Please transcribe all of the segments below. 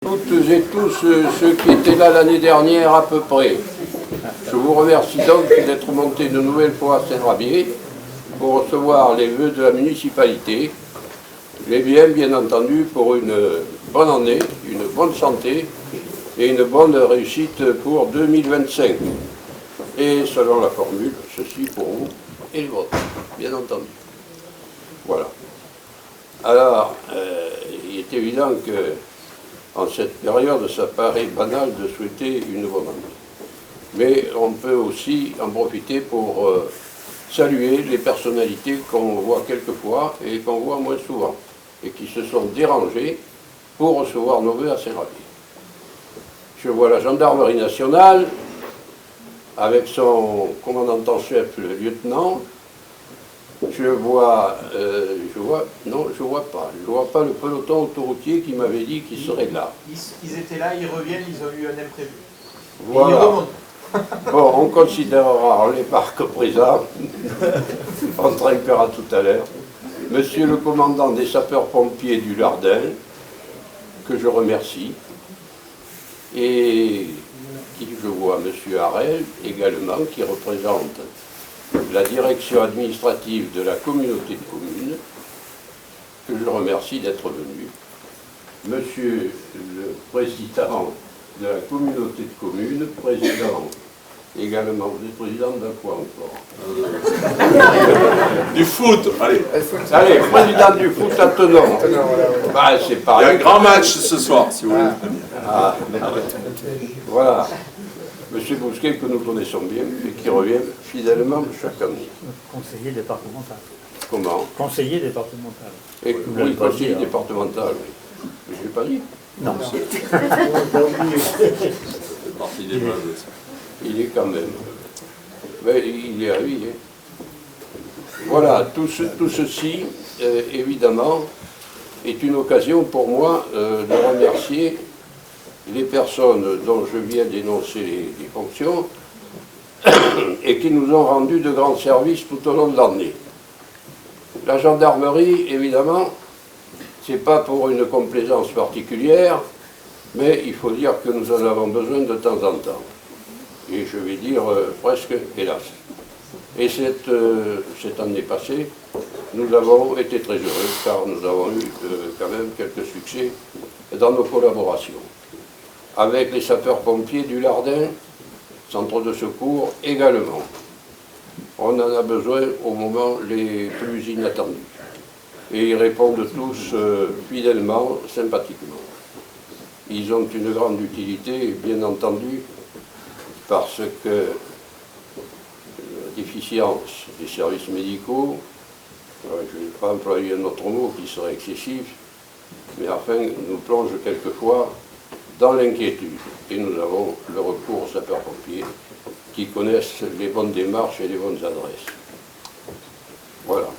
Toutes et tous ceux qui étaient là l'année dernière à peu près. Je vous remercie donc d'être montés de nouvelles fois à Saint-Rabier pour recevoir les vœux de la municipalité. Les biens, bien entendu, pour une bonne année, une bonne santé et une bonne réussite pour 2025. Et selon la formule, ceci pour vous et les vôtres, bien entendu. Voilà. Alors, il est évident que en cette période, ça paraît banal de souhaiter une bonne année. Mais on peut aussi en profiter pour saluer les personnalités qu'on voit quelquefois et qu'on voit moins souvent, et qui se sont dérangées pour recevoir nos vœux à Saint-Rabier. Je vois la gendarmerie nationale, avec son commandant en chef, le lieutenant. Je vois pas le peloton autoroutier qui m'avait dit qu'il serait là. Ils étaient là, ils reviennent, ils ont eu un imprévu. Voilà. Bon, on considérera les parcs présents. On trinquera tout à l'heure. Monsieur le commandant des sapeurs-pompiers du Lardin, que je remercie, et qui je vois monsieur Harel également, qui représente la direction administrative de la communauté de communes, que je remercie d'être venu. Monsieur le président de la communauté de communes, président également, vous êtes président de quoi encore? Du foot, allez. Allez, président du foot à Tenon. Bah, c'est pareil. Il y a un grand match ce soir, si vous voulez. Voilà. Monsieur Bousquet, que nous connaissons bien et qui revient fidèlement chaque année. Conseiller départemental. Comment? Conseiller départemental. Et, oui, conseiller départemental, oui. Je ne l'ai pas dit? Non. C'est parti des bases. Il est quand même. Mais il est à lui. Hein. Voilà, tout ceci, évidemment, est une occasion pour moi de remercier les personnes dont je viens d'énoncer les fonctions et qui nous ont rendu de grands services tout au long de l'année. La gendarmerie, évidemment, c'est pas pour une complaisance particulière, mais il faut dire que nous en avons besoin de temps en temps. Et je vais dire presque hélas. Et cette année passée, nous avons été très heureux car nous avons eu quand même quelques succès dans nos collaborations. Avec les sapeurs-pompiers du Lardin, centre de secours également. On en a besoin au moment les plus inattendus. Et ils répondent tous fidèlement, sympathiquement. Ils ont une grande utilité, bien entendu, parce que la déficience des services médicaux, je ne vais pas employer un autre mot qui serait excessif, mais enfin nous plonge quelquefois dans l'inquiétude. Et nous avons le recours aux sapeurs-pompiers qui connaissent les bonnes démarches et les bonnes adresses. Voilà.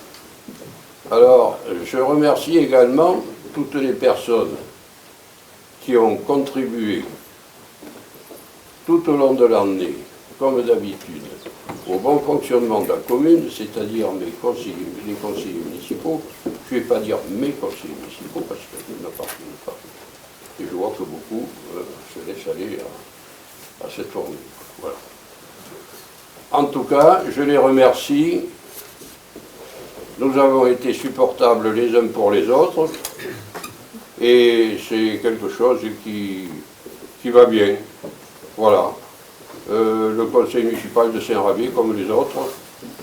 Alors, je remercie également toutes les personnes qui ont contribué tout au long de l'année, comme d'habitude, au bon fonctionnement de la commune, c'est-à-dire les conseillers municipaux. Je ne vais pas dire mes conseillers municipaux parce qu'ils n'appartiennent pas. Et je vois que beaucoup se laissent aller à cette formule. Voilà. En tout cas, je les remercie. Nous avons été supportables les uns pour les autres. Et c'est quelque chose qui va bien. Voilà. Le conseil municipal de Saint-Rabier, comme les autres,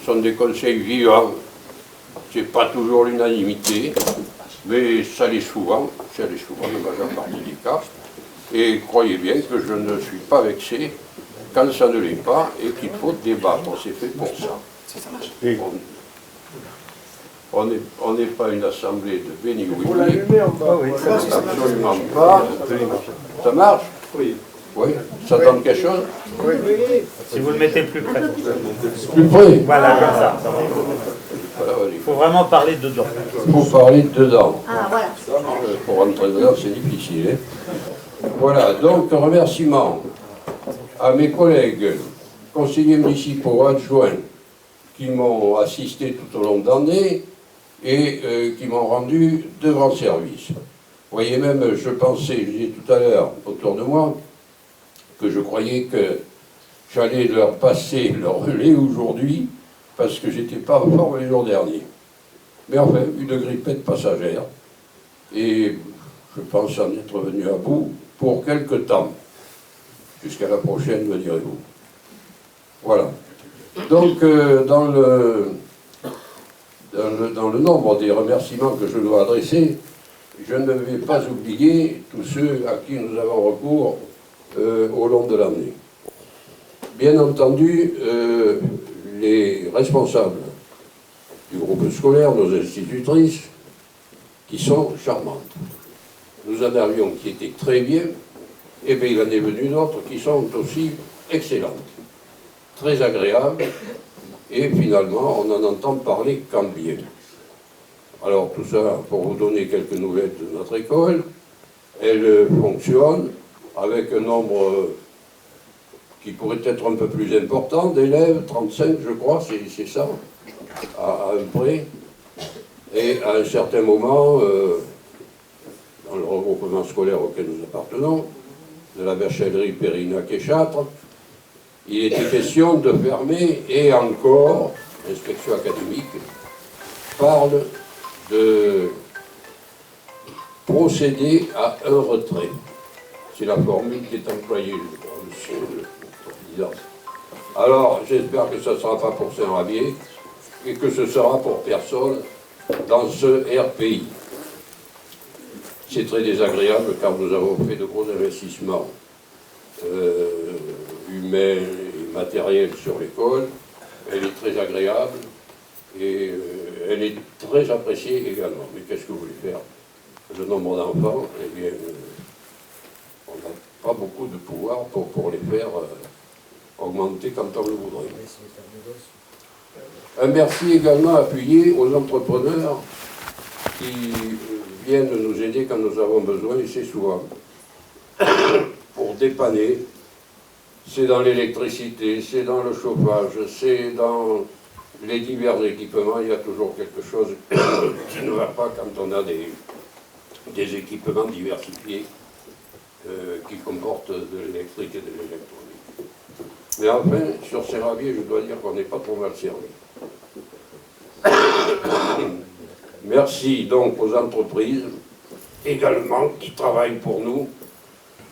sont des conseils vivants. Ce n'est pas toujours l'unanimité, mais ça l'est souvent la majeure partie des cas. Et croyez bien que je ne suis pas vexé quand ça ne l'est pas et qu'il faut débattre. C'est fait pour ça. On n'est pas une assemblée de béni-oui. Vous l'allumez en bas? Absolument pas. Ça marche? Oui. Oui. Ça donne quelque chose? Oui. Si vous le mettez plus près. Plus près? Voilà, comme ça. Il faut vraiment parler dedans. Il faut parler dedans. Ah, voilà. Pour rentrer dedans, c'est difficile. Hein. Voilà, donc remerciements à mes collègues conseillers municipaux adjoints qui m'ont assisté tout au long de l'année et qui m'ont rendu de grands services. voyez, même, je pensais, je disais tout à l'heure, autour de moi, que je croyais que j'allais leur passer le relais aujourd'hui, parce que j'étais pas en forme les jours derniers. Mais enfin, une grippette passagère, et je pense en être venu à bout pour quelque temps. Jusqu'à la prochaine, me direz-vous. Voilà. Donc, dans le nombre des remerciements que je dois adresser, je ne vais pas oublier tous ceux à qui nous avons recours au long de l'année. Bien entendu, les responsables du groupe scolaire, nos institutrices, qui sont charmantes. Nous en avions qui étaient très bien, et bien il en est venu d'autres qui sont aussi excellentes, très agréables, et finalement on en entend parler qu'en bien. Alors tout ça, pour vous donner quelques nouvelles de notre école, elle fonctionne avec un nombre qui pourrait être un peu plus important d'élèves, 35 je crois, c'est ça, à un près. Et à un certain moment, dans le regroupement scolaire auquel nous appartenons, de la Berchellerie Périnac et Châtres, il était question de fermer, et encore, l'inspection académique parle de procéder à un retrait. C'est la formule qui est employée, je crois, monsieur le président. Alors, j'espère que ce ne sera pas pour Saint-Rabier et que ce sera pour personne dans ce RPI. C'est très désagréable car nous avons fait de gros investissements humains et matériels sur l'école. Elle est très agréable et elle est très appréciée également. Mais qu'est-ce que vous voulez faire? Le nombre d'enfants, eh bien, on n'a pas beaucoup de pouvoir pour les faire augmenter quand on le voudrait. Un merci également appuyé aux entrepreneurs qui viennent nous aider quand nous avons besoin, et c'est souvent pour dépanner. C'est dans l'électricité, c'est dans le chauffage, c'est dans les divers équipements. Il y a toujours quelque chose qui ne va pas quand on a des équipements diversifiés qui comportent de l'électrique et de l'électronique. Mais enfin, sur Saint-Rabier, je dois dire qu'on n'est pas trop mal servi. Merci donc aux entreprises également qui travaillent pour nous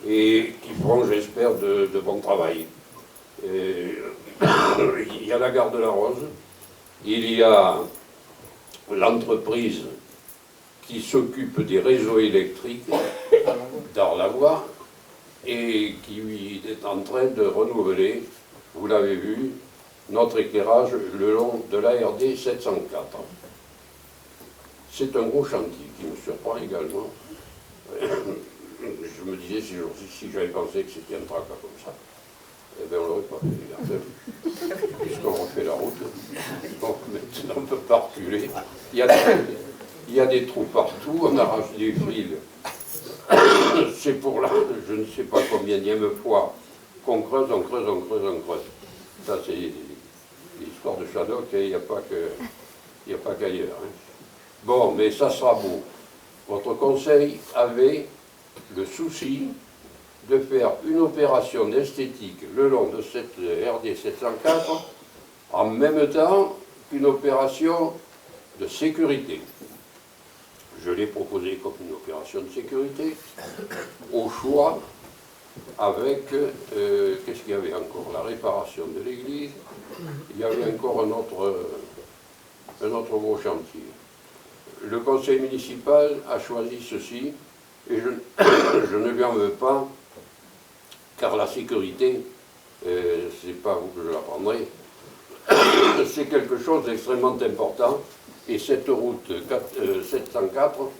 et qui feront, j'espère, de bon travail. Il y a la gare de la Rose, il y a l'entreprise qui s'occupe des réseaux électriques d'Arlavoie et qui est en train de renouveler, vous l'avez vu, notre éclairage le long de l'ARD 704. C'est un gros chantier qui me surprend également. Je me disais si j'avais pensé que c'était un tracas comme ça, eh bien on l'aurait pas fait, puisqu'on refait la route. Donc maintenant on ne peut pas reculer. Il y a des trous partout, on arrache des fils. C'est pour là, je ne sais pas combienième fois qu'on creuse, on creuse, on creuse, on creuse. Ça c'est l'histoire de Shadok, il n'y a pas qu'ailleurs. Hein. Bon, mais ça sera beau. Votre conseil avait le souci de faire une opération d'esthétique le long de cette RD 704 en même temps qu'une opération de sécurité. Je l'ai proposé comme une opération de sécurité, au choix, avec, qu'est-ce qu'il y avait encore? La réparation de l'église, il y avait encore un autre gros chantier. Le conseil municipal a choisi ceci, et je ne lui en veux pas, car la sécurité, c'est pas vous que je l'apprendrai, c'est quelque chose d'extrêmement important, et cette route 704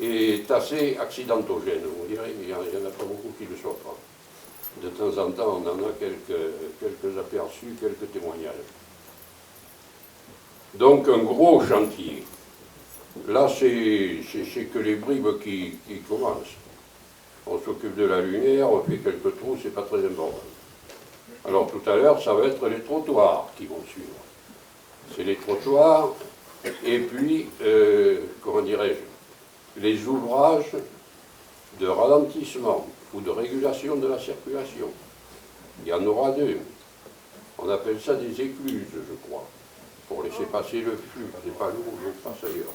est assez accidentogène, vous direz, il n'y en a pas beaucoup qui ne le soient pas. De temps en temps, on en a quelques aperçus, quelques témoignages. Donc un gros chantier. Là, c'est que les bribes qui commencent. On s'occupe de la lumière, on fait quelques trous, c'est pas très important. Alors tout à l'heure, ça va être les trottoirs qui vont suivre. C'est les trottoirs, et puis, comment dirais-je, les ouvrages de ralentissement ou de régulation de la circulation. Il y en aura deux. On appelle ça des écluses, je crois, pour laisser passer le flux. C'est pas l'eau, l'eau passe ailleurs.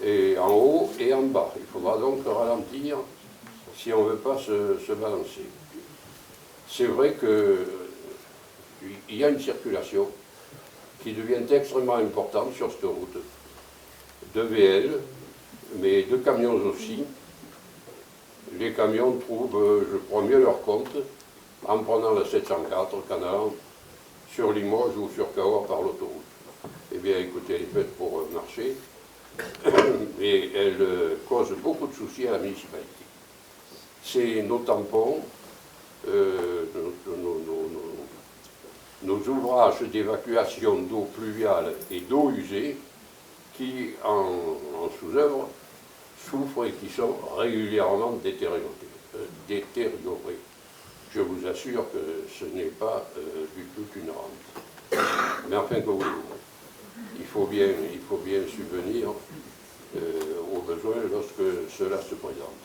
Et en haut et en bas. Il faudra donc ralentir si on ne veut pas se balancer. C'est vrai qu'il y a une circulation qui devient extrêmement importante sur cette route, de VL, mais de camions aussi. Les camions trouvent, je crois, mieux leur compte en prenant la 704 qu'en allant sur Limoges ou sur Cahors par l'autoroute. Eh bien, écoutez, elle est faite pour marcher et elle cause beaucoup de soucis à la municipalité. C'est nos tampons, nos ouvrages d'évacuation d'eau pluviale et d'eau usée qui, en sous-œuvre, souffrent et qui sont régulièrement détériorés. Je vous assure que ce n'est pas du tout une rente. Mais enfin, que voulez-vous, il faut bien subvenir aux besoins lorsque cela se présente.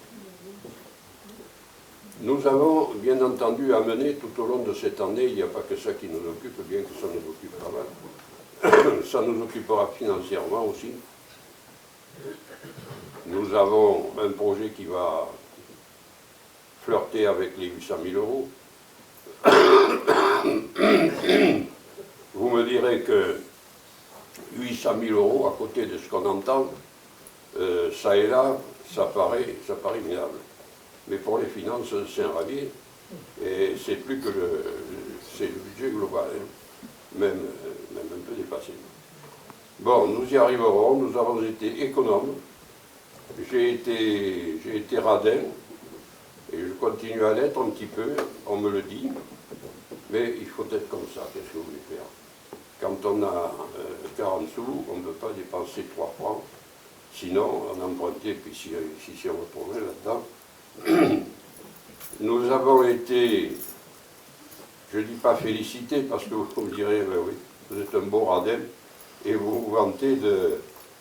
Nous avons bien entendu amené tout au long de cette année, il n'y a pas que ça qui nous occupe, bien que ça nous occupe pas mal, ça nous occupera financièrement aussi. Nous avons un projet qui va flirter avec les 800 000 euros. Vous me direz que 800 000 euros, à côté de ce qu'on entend, ça et là, ça paraît minable. Mais pour les finances, c'est un radier, et c'est plus que c'est le budget global, hein, même un peu dépassé. Bon, nous y arriverons, nous avons été économes, j'ai été radin, et je continue à l'être un petit peu, on me le dit, mais il faut être comme ça, qu'est-ce que vous voulez faire? Quand on a 40 sous, on ne peut pas dépenser 3 francs, sinon on empruntait, puis si on retrouvait là-dedans. Nous avons été, je ne dis pas félicités, parce que vous me direz, ben oui, vous êtes un beau radin, et vous vous vantez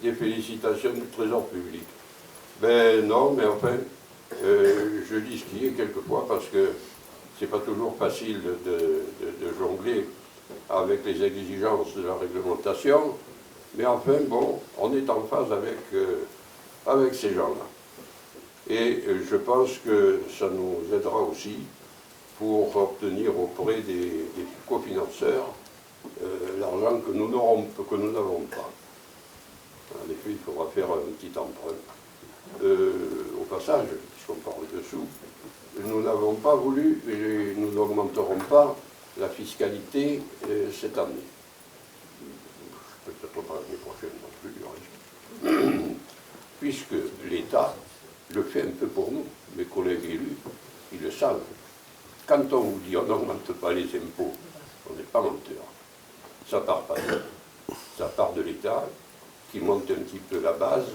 des félicitations du Trésor public. Ben non, mais enfin, je dis ce qui est quelquefois, parce que c'est pas toujours facile de jongler avec les exigences de la réglementation, mais enfin, bon, on est en phase avec ces gens-là. Et je pense que ça nous aidera aussi pour obtenir auprès des cofinanceurs l'argent que nous n'avons pas. En effet, il faudra faire un petit emprunt. Au passage, puisqu'on parle de sous, nous n'avons pas voulu, et nous n'augmenterons pas la fiscalité cette année. Peut-être pas l'année prochaine non plus, puisque l'État le fait un peu pour nous. Mes collègues élus, ils le savent. Quand on vous dit on n'augmente pas les impôts, on n'est pas menteur. Ça part pas de nous. Ça part de l'État qui monte un petit peu la base,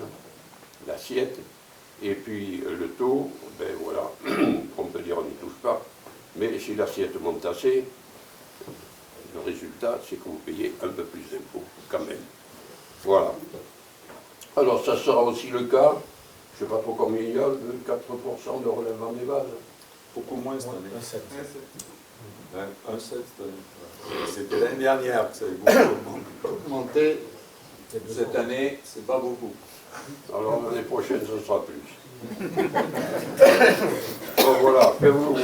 l'assiette, et puis le taux, ben voilà, on peut dire on n'y touche pas, mais si l'assiette monte assez, le résultat c'est que vous payez un peu plus d'impôts, quand même. Voilà. Alors ça sera aussi le cas, je ne sais pas trop combien il y a, de 4% de relèvement des bases. Beaucoup moins cette année. 1,7. 1,7 cette année. C'était l'année dernière que ça avait beaucoup augmenté. Cette année, c'est pas beaucoup. Alors l'année prochaine, ce sera plus. Bon, voilà, mais vous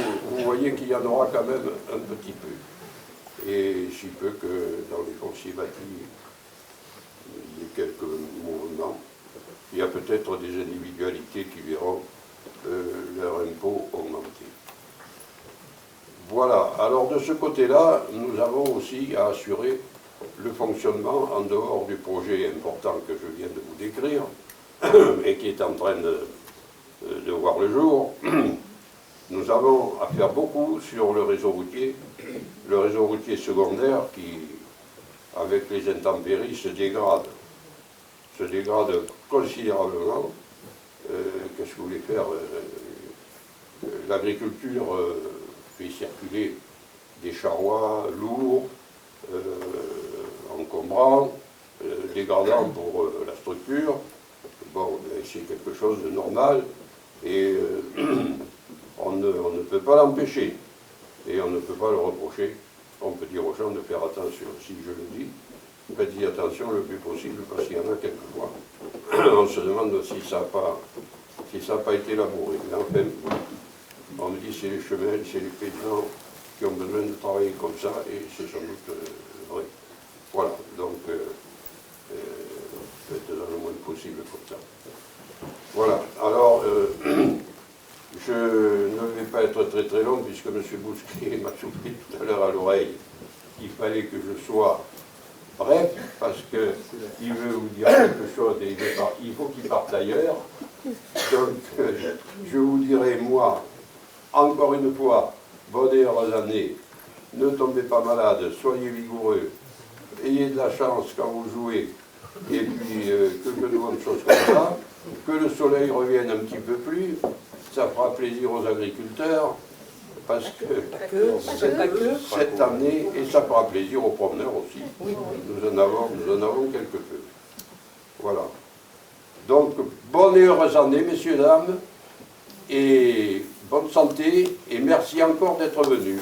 voyez qu'il y en aura quand même un petit peu. Et si peu que dans les fonciers bâtis, il y ait quelques mouvements. Il y a peut-être des individualités qui verront leur impôt augmenter. Voilà, alors de ce côté-là, nous avons aussi à assurer le fonctionnement en dehors du projet important que je viens de vous décrire et qui est en train de voir le jour. Nous avons à faire beaucoup sur le réseau routier secondaire qui, avec les intempéries, se dégrade considérablement. Qu'est-ce que vous voulez faire? L'agriculture fait circuler des charrois lourds, encombrants, dégradants pour la structure. Bon, c'est quelque chose de normal, Et on ne peut pas l'empêcher. Et on ne peut pas le reprocher. On peut dire aux gens de faire attention. Si je le dis, faites-y attention le plus possible, parce qu'il y en a quelquefois. On se demande si ça n'a pas été labouré. Mais enfin, on me dit c'est les chemins, c'est les paysans qui ont besoin de travailler comme ça, et c'est sans doute vrai. Voilà, donc faites dans le moins possible comme ça. Voilà, alors je ne vais pas être très très long, puisque M. Bousquet m'a soufflé tout à l'heure à l'oreille qu'il fallait que je sois bref, parce qu'il veut vous dire quelque chose et il faut qu'il parte ailleurs. Donc je vous dirai, moi, encore une fois, bonne et heureuse année, ne tombez pas malade, soyez vigoureux, ayez de la chance quand vous jouez, et puis que de bonnes choses comme ça, que le soleil revienne un petit peu plus, ça fera plaisir aux agriculteurs, parce que cette année, et ça fera plaisir aux promeneurs aussi, nous en avons quelque peu. Voilà. Donc, bonne et heureuse année, messieurs, dames, et bonne santé, et merci encore d'être venus.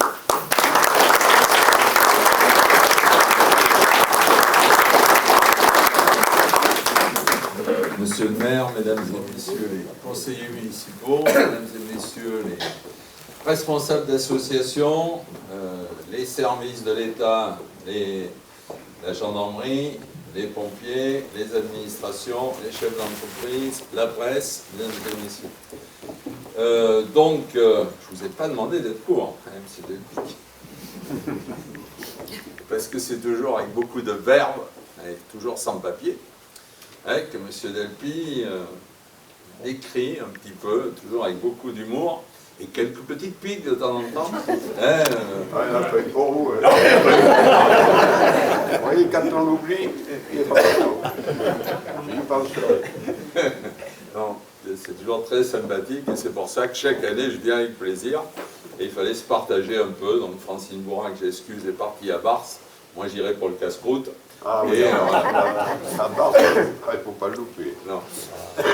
Monsieur le maire, mesdames et messieurs les conseillers municipaux, mesdames et messieurs les responsables d'associations, les services de l'État, la gendarmerie, les pompiers, les administrations, les chefs d'entreprise, la presse, mesdames et messieurs. Donc, je ne vous ai pas demandé d'être court, hein, monsieur Delpi. Parce que c'est toujours avec beaucoup de verbes, avec toujours sans papier, que monsieur Delpi écrit un petit peu, toujours avec beaucoup d'humour, et quelques petites piques de temps en temps. Pour vous. Vous voyez, quand on l'oublie, il est pas content. J'y penserai. Non, c'est toujours très sympathique, et c'est pour ça que chaque année, je viens avec plaisir. Et il fallait se partager un peu. Donc Francine Bourrin, que j'excuse, est partie à Bars. Moi, j'irai pour le casse-croûte. Ah oui, à Bars, il ne faut pas le louper. Non.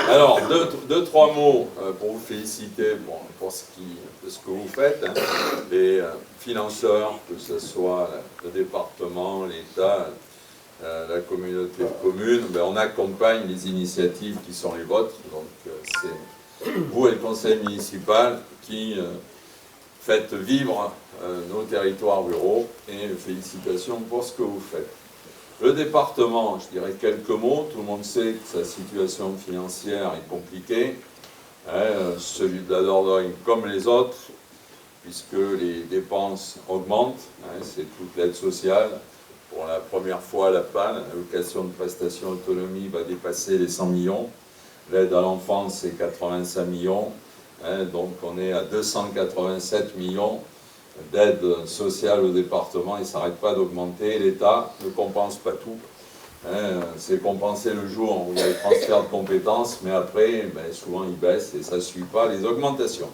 Alors, deux, trois mots pour vous féliciter pour ce que vous faites. Hein. Les financeurs, que ce soit le département, l'État, la communauté de communes, on accompagne les initiatives qui sont les vôtres. Donc, c'est vous et le conseil municipal qui faites vivre nos territoires ruraux, et félicitations pour ce que vous faites. Le département, je dirais quelques mots. Tout le monde sait que sa situation financière est compliquée. Celui de la Dordogne comme les autres, puisque les dépenses augmentent. C'est toute l'aide sociale. Pour la première fois, la PAN, l'allocation de prestation autonomie, va dépasser les 100 millions. L'aide à l'enfance, c'est 85 millions. Donc on est à 287 millions d'aide sociale au département, et ça n'arrête pas d'augmenter. L'État ne compense pas tout. C'est compensé le jour où il y a le transfert de compétences, mais après, souvent il baisse et ça ne suit pas les augmentations.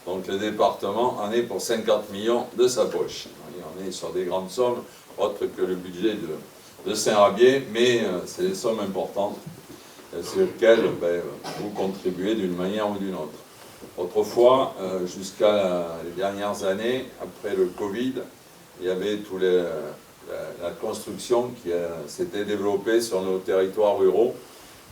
Donc le département en est pour 50 millions de sa poche. On est sur des grandes sommes, autres que le budget de Saint-Rabier, mais c'est des sommes importantes sur lesquelles vous contribuez d'une manière ou d'une autre. Autrefois, jusqu'à les dernières années, après le Covid, il y avait la construction qui s'était développée sur nos territoires ruraux,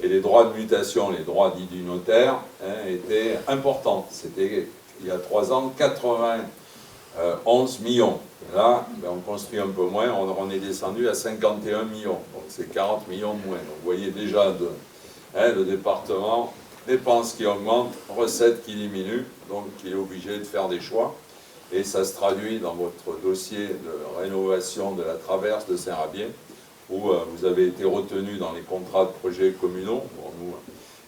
et les droits de mutation, les droits dits du notaire, étaient importants. C'était, il y a 3 ans, 91 millions. Là, on construit un peu moins, on est descendu à 51 millions. Donc c'est 40 millions de moins. Donc vous voyez déjà le département, dépenses qui augmentent, recettes qui diminuent, donc il est obligé de faire des choix. Et ça se traduit dans votre dossier de rénovation de la traverse de Saint-Rabier, où vous avez été retenu dans les contrats de projets communaux. Bon, nous,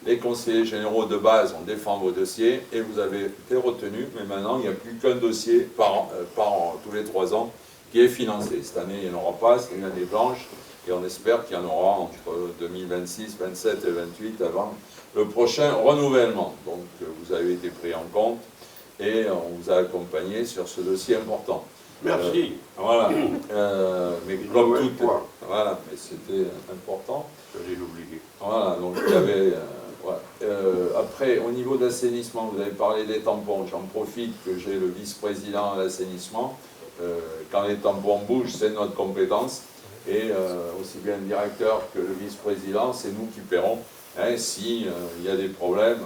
les conseillers généraux de base, on défend vos dossiers, et vous avez été retenu, mais maintenant il n'y a plus qu'un dossier par an, tous les 3 ans, qui est financé. Cette année, il n'y en aura pas, c'est une année blanche, et on espère qu'il y en aura entre 2026, 27 et 28 avant le prochain renouvellement. Donc vous avez été pris en compte, et on vous a accompagné sur ce dossier important. Merci. Voilà. Mais comme tout, voilà, mais c'était important. Je vais l'oublier. Voilà, donc il y avait... après, au niveau d'assainissement, vous avez parlé des tampons. J'en profite que j'ai le vice-président à l'assainissement. Quand les tampons bougent, c'est notre compétence. Et aussi bien le directeur que le vice-président, c'est nous qui paierons s'il y a des problèmes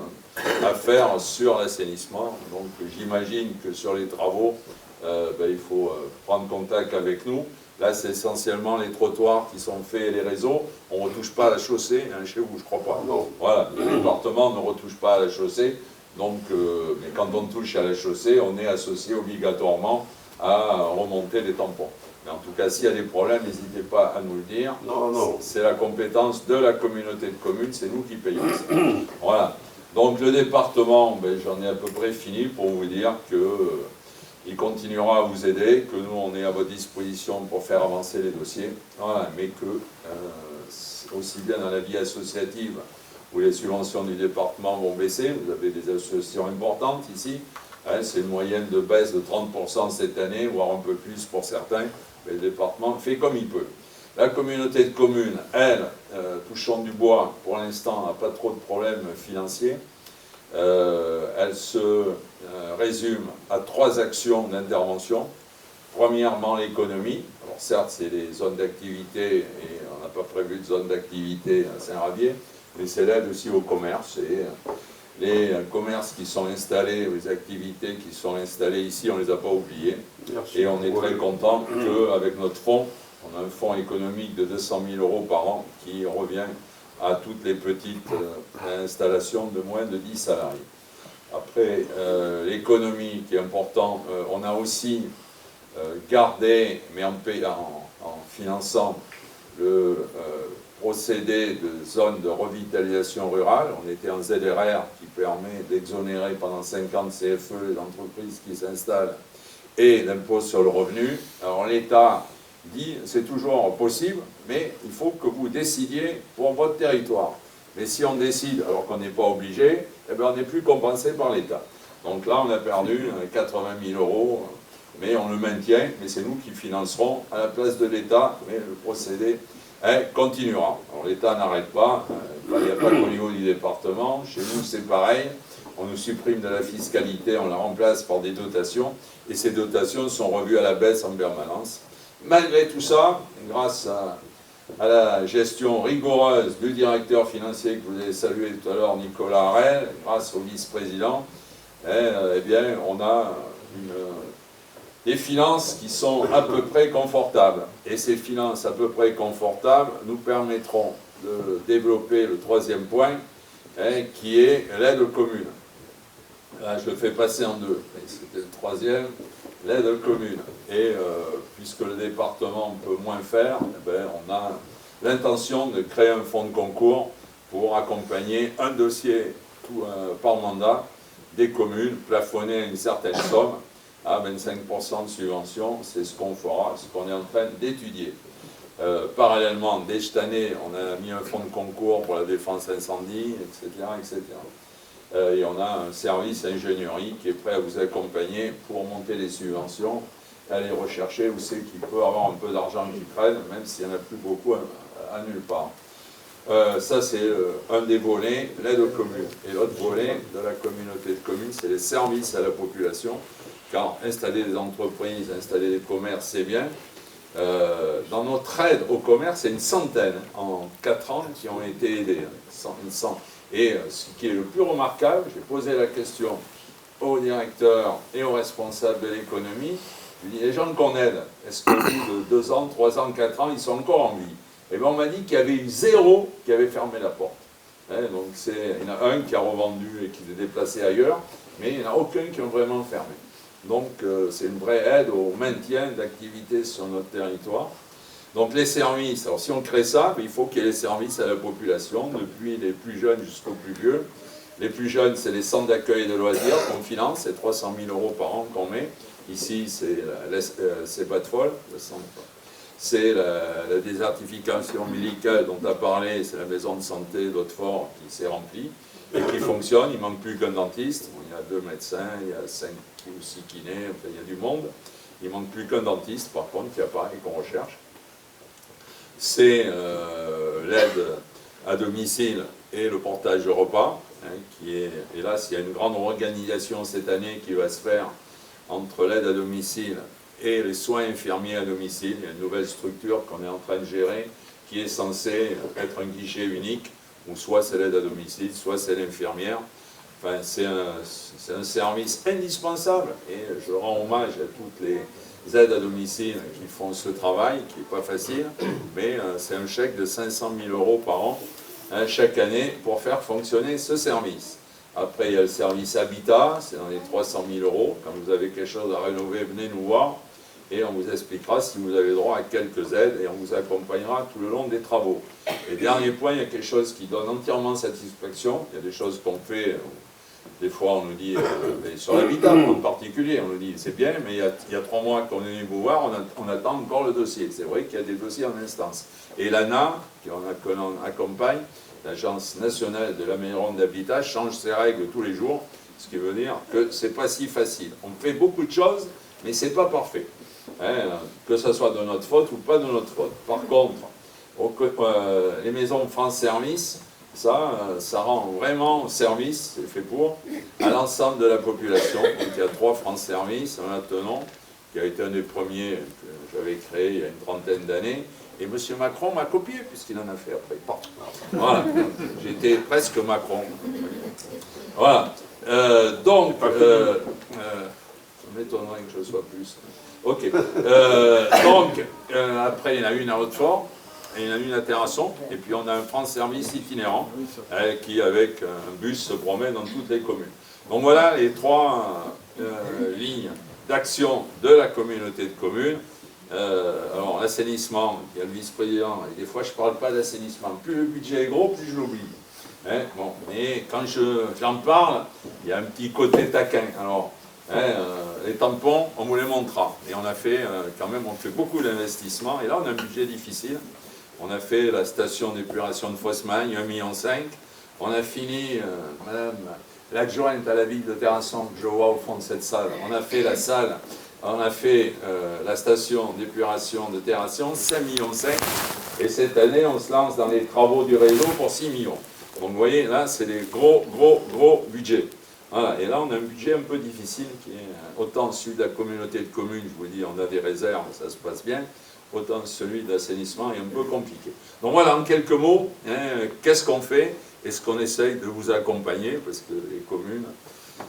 à faire sur l'assainissement. Donc j'imagine que sur les travaux, il faut prendre contact avec nous. Là, c'est essentiellement les trottoirs qui sont faits et les réseaux. On ne retouche pas à la chaussée, chez vous, je ne crois pas. Non. Voilà, le département ne retouche pas à la chaussée. Donc, mais quand on touche à la chaussée, on est associé obligatoirement à remonter les tampons. Mais en tout cas, s'il y a des problèmes, n'hésitez pas à nous le dire. Non, non. C'est la compétence de la communauté de communes, c'est nous qui payons ça. Voilà. Donc le département, j'en ai à peu près fini pour vous dire que il continuera à vous aider, que nous on est à votre disposition pour faire avancer les dossiers, voilà, mais que aussi bien dans la vie associative où les subventions du département vont baisser, vous avez des associations importantes ici, c'est une moyenne de baisse de 30% cette année, voire un peu plus pour certains, mais le département fait comme il peut. La communauté de communes, elle, touchant du bois, pour l'instant n'a pas trop de problèmes financiers. Elle se résume à 3 actions d'intervention. Premièrement, l'économie. Alors certes, c'est les zones d'activité, et on n'a pas prévu de zone d'activité à Saint-Ravier, mais c'est l'aide aussi au commerce. Et les commerces qui sont installés, les activités qui sont installées ici, on ne les a pas oubliées. Et on est très content qu'avec notre fonds, on a un fonds économique de 200 000 € par an qui revient à toutes les petites installations de moins de 10 salariés. Après, l'économie qui est important, on a aussi gardé, mais en finançant le procédé de zone de revitalisation rurale. On était en ZRR qui permet d'exonérer pendant 5 ans de CFE les entreprises qui s'installent et d'impôt sur le revenu. Alors l'État dit c'est toujours possible, mais il faut que vous décidiez pour votre territoire. Mais si on décide alors qu'on n'est pas obligé, on n'est plus compensé par l'État. Donc là, on a perdu 80 000 €, mais on le maintient, mais c'est nous qui financerons à la place de l'État, mais le procédé continuera. Alors l'État n'arrête pas, il n'y a pas qu'au niveau du département, chez nous c'est pareil, on nous supprime de la fiscalité, on la remplace par des dotations, et ces dotations sont revues à la baisse en permanence. Malgré tout ça, grâce à la gestion rigoureuse du directeur financier que vous avez salué tout à l'heure, Nicolas Harel, grâce au vice-président, on a des finances qui sont à peu près confortables. Et ces finances à peu près confortables nous permettront de développer le 3e point, qui est l'aide aux communes. Là, je le fais passer en 2, mais c'était le 3e, l'aide aux communes. Et puisque le département peut moins faire, on a l'intention de créer un fonds de concours pour accompagner un dossier par mandat des communes, plafonné à une certaine somme, à 25% de subvention. C'est ce qu'on fera, ce qu'on est en train d'étudier. Parallèlement, dès cette année, on a mis un fonds de concours pour la défense incendie, etc., etc. Et on a un service ingénierie qui est prêt à vous accompagner pour monter les subventions, aller rechercher où c'est qu'il peut avoir un peu d'argent qui traîne, même s'il n'y en a plus beaucoup à nulle part. Ça, c'est un des volets, l'aide aux communes. Et l'autre volet de la communauté de communes, c'est les services à la population. Car installer des entreprises, installer des commerces, c'est bien. Dans notre aide au commerce, c'est une centaine en 4 ans qui ont été aidés. Et ce qui est le plus remarquable, j'ai posé la question au directeur et aux responsables de l'économie, je lui dis, les gens qu'on aide, est-ce qu'au bout de 2 ans, 3 ans, 4 ans, ils sont encore en vie? Et bien on m'a dit qu'il y avait eu 0 qui avait fermé la porte. Donc il y en a un qui a revendu et qui s'est déplacé ailleurs, mais il n'y en a aucun qui ont vraiment fermé. Donc c'est une vraie aide au maintien d'activités sur notre territoire. Donc les services, alors si on crée ça, il faut qu'il y ait les services à la population, depuis les plus jeunes jusqu'aux plus vieux. Les plus jeunes, c'est les centres d'accueil et de loisirs qu'on finance, c'est 300 000 € par an qu'on met. Ici, c'est pas de folle, c'est la désertification médicale dont tu as parlé, c'est la maison de santé d'Hautefort qui s'est remplie et qui fonctionne. Il ne manque plus qu'un dentiste. Il y a 2 médecins, il y a 5 ou 6 kinés, enfin, il y a du monde. Il ne manque plus qu'un dentiste, par contre, qui apparaît et qu'on recherche. C'est l'aide à domicile et le portage de repas. hélas, il y a une grande organisation cette année qui va se faire entre l'aide à domicile et les soins infirmiers à domicile. Il y a une nouvelle structure qu'on est en train de gérer qui est censée être un guichet unique, où soit c'est l'aide à domicile, soit c'est l'infirmière. Enfin, c'est un service indispensable et je rends hommage à toutes les aides à domicile qui font ce travail, qui n'est pas facile, mais c'est un chèque de 500 000 € par an, chaque année, pour faire fonctionner ce service. Après, il y a le service habitat, c'est dans les 300 000 €. Quand vous avez quelque chose à rénover, venez nous voir et on vous expliquera si vous avez droit à quelques aides et on vous accompagnera tout le long des travaux. Et dernier point, il y a quelque chose qui donne entièrement satisfaction. Il y a des choses qu'on fait, des fois on nous dit, mais sur l'habitat en particulier, on nous dit c'est bien, mais il y a 3 mois qu'on est venu vous voir, on attend encore le dossier. C'est vrai qu'il y a des dossiers en instance. Et l'ANA, qu'on accompagne, l'Agence nationale de l'aménagement d'habitat, change ses règles tous les jours, ce qui veut dire que c'est pas si facile. On fait beaucoup de choses, mais c'est pas parfait. Que ce soit de notre faute ou pas de notre faute. Par contre, les maisons France Service, ça rend vraiment service, c'est fait pour, à l'ensemble de la population. Donc il y a 3 France Service, un maintenant, qui a été un des premiers que j'avais créé il y a une trentaine d'années, et M. Macron m'a copié, puisqu'il en a fait après. Voilà, j'étais presque Macron. Voilà, donc, ça m'étonnerait que je sois plus. Ok, donc, après il y en a une à Hautefort, et il y en a une à Terrasson, et puis on a un France Service itinérant, qui avec un bus se promène dans toutes les communes. Donc voilà les 3 lignes d'action de la communauté de communes. Alors l'assainissement, il y a le vice-président, et des fois je ne parle pas d'assainissement. Plus le budget est gros, plus je l'oublie. Bon, mais quand j'en parle, il y a un petit côté taquin. Alors, les tampons, on vous les montrera. Et on a fait, quand même, on fait beaucoup d'investissements. Et là, on a un budget difficile. On a fait la station d'épuration de Fosmagne, 1,5 million. On a fini, madame l'adjointe à la ville de Terrasson, que je vois au fond de cette salle, on a fait la salle, on a fait la station d'épuration de Terrasson, 5,5 millions. Et cette année, on se lance dans les travaux du réseau pour 6 millions. Donc vous voyez, là, c'est des gros budgets. Voilà. Et là, on a un budget un peu difficile, qui est autant celui de la communauté de communes, je vous dis, on a des réserves, ça se passe bien, autant celui d'assainissement est un peu compliqué. Donc voilà, en quelques mots, qu'est-ce qu'on fait? Est-ce qu'on essaye de vous accompagner? Parce que les communes,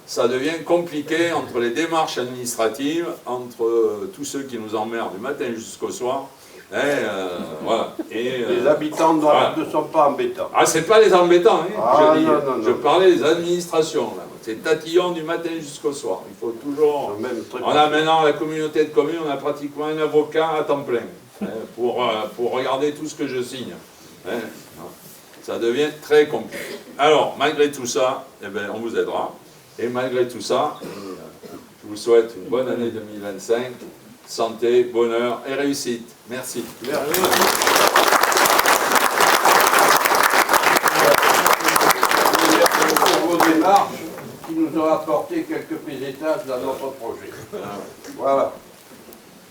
ça devient compliqué entre les démarches administratives, entre tous ceux qui nous emmerdent du matin jusqu'au soir. Voilà. Et, les habitants voilà. Ne sont pas embêtants. Ah, c'est pas les embêtants, hein. Ah, je parlais des administrations. C'est tatillon du matin jusqu'au soir. Il faut toujours... On a maintenant la communauté de communes, on a pratiquement un avocat à temps plein pour regarder tout ce que je signe. Ça devient très compliqué. Alors, malgré tout ça, eh bien, on vous aidera. Et malgré tout ça, je vous souhaite une bonne année 2025. Santé, bonheur et réussite. Merci. Merci. Pour vos démarches qui nous ont apporté quelques pésétages dans notre projet. Voilà.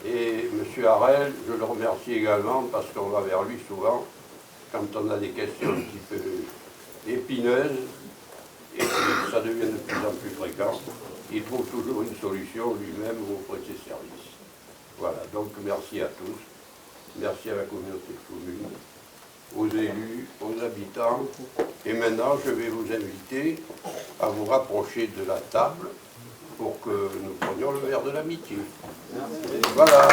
Et M. Harel, je le remercie également parce qu'on va vers lui souvent quand on a des questions un petit peu épineuses et que ça devient de plus en plus fréquent. Il trouve toujours une solution lui-même auprès de ses services. Voilà, donc merci à tous, merci à la communauté de communes, aux élus, aux habitants. Et maintenant, je vais vous inviter à vous rapprocher de la table pour que nous prenions le verre de l'amitié. Voilà.